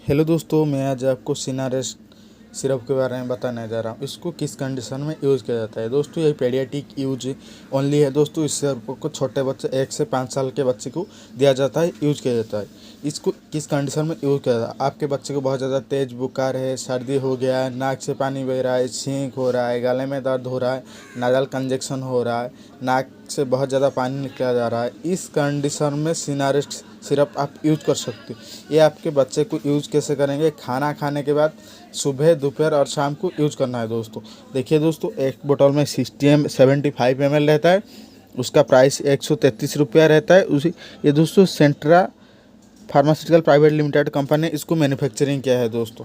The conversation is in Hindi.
हेलो दोस्तों, मैं आज आपको सिनारेस्ट सिरप के बारे में बताने जा रहा हूँ। इसको किस कंडीशन में यूज़ किया जाता है। दोस्तों ये पीडियाट्रिक यूज ओनली है। दोस्तों इस सिरप को छोटे बच्चे 1 से 5 साल के बच्चे को दिया जाता है, यूज़ किया जाता है। इसको किस कंडीशन में यूज़ किया जाता है। आपके बच्चे को बहुत ज़्यादा तेज़ बुखार है, सर्दी हो गया है, नाक से पानी बह रहा है, छींक हो रहा है, गले में दर्द हो रहा है, नाजल कंजेक्शन हो रहा है, नाक से बहुत ज़्यादा पानी निकला जा रहा है, इस कंडीशन में सिनारेस्ट सिरप आप यूज़ कर सकते हो। ये आपके बच्चे को यूज़ कैसे करेंगे, खाना खाने के बाद सुबह, दोपहर और शाम को यूज़ करना है। दोस्तों देखिए दोस्तों, एक बोतल में 75 ml रहता है। उसका प्राइस 133 रुपया रहता है। उसी ये दोस्तों सेंट्रा फार्मास्यूटिकल प्राइवेट लिमिटेड कंपनी ने इसको मैन्युफैक्चरिंग किया है। दोस्तों